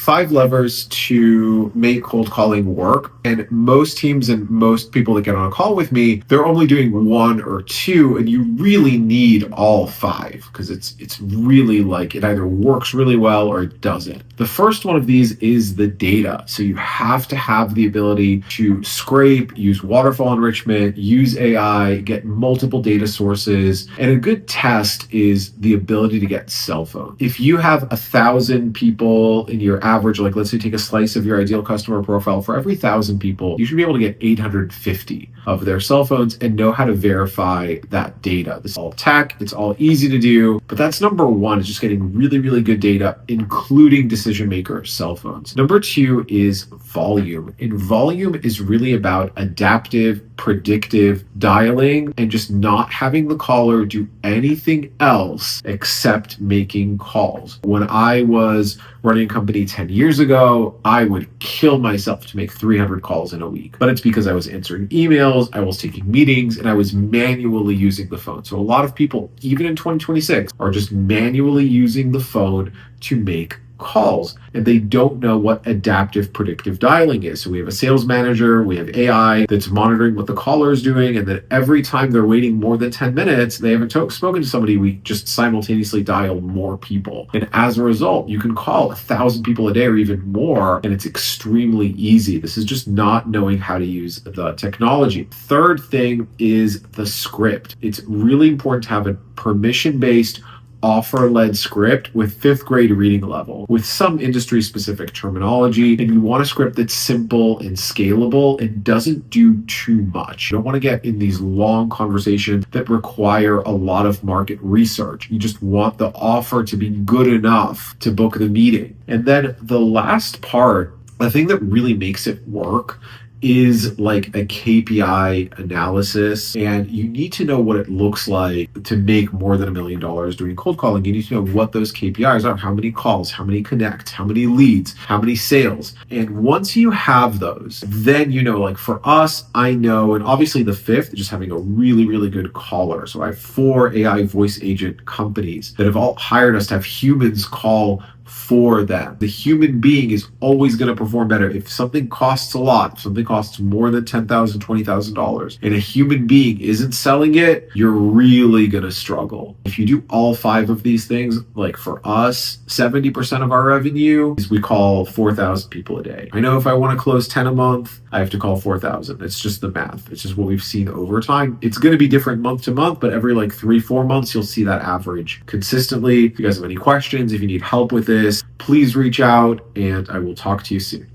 5 levers to make cold calling work. And most teams and most people that get on a call with me, they're only doing 1 or 2, and you really need all 5 because it's really like it either works really well or it doesn't. The first one of these is the data. So you have to have the ability to scrape, use waterfall enrichment, use AI, get multiple data sources. And a good test is the ability to get cell phone. If you have 1,000 people in your average, like let's say take a slice of your ideal customer profile, for every 1,000 people, you should be able to get 850 of their cell phones and know how to verify that data. This is all tech, it's all easy to do, but that's number one, is just getting really, really good data, including decision makers' cell phones. Number 2 is volume. And volume is really about adaptive, predictive dialing and just not having the caller do anything else except making calls. When I was running a company 10 years ago, I would kill myself to make 300 calls in a week. But it's because I was answering emails, I was taking meetings, and I was manually using the phone. So a lot of people, even in 2026, are just manually using the phone to make calls, and they don't know what adaptive predictive dialing is. So we have a sales manager, we have AI that's monitoring what the caller is doing, and then every time they're waiting more than 10 minutes, they haven't spoken to somebody, we just simultaneously dial more people. And as a result, you can call 1,000 people a day or even more, and it's extremely easy. This is just not knowing how to use the technology. Third thing is the script. It's really important to have a permission-based offer-led script with 5th grade reading level with some industry-specific terminology, and you want a script that's simple and scalable and doesn't do too much. You don't want to get in these long conversations that require a lot of market research. You just want the offer to be good enough to book the meeting. And then the last part, the thing that really makes it work, is like a KPI analysis, and you need to know what it looks like to make more than $1 million doing cold calling. You need to know what those KPIs are, how many calls, how many connects, how many leads, how many sales. And once you have those, then you know, like for us, I know, and obviously the 5th, just having a really, really good caller. So I have 4 AI voice agent companies that have all hired us to have humans call for them. The human being is always going to perform better. If something costs a lot, if something costs more than $10,000, $20,000, and a human being isn't selling it, you're really going to struggle. If you do all 5 of these things, like for us, 70% of our revenue is we call 4,000 people a day. I know if I want to close 10 a month, I have to call 4,000. It's just the math. It's just what we've seen over time. It's going to be different month to month, but every like 3-4 months, you'll see that average consistently. If you guys have any questions, if you need help with this, please reach out and I will talk to you soon.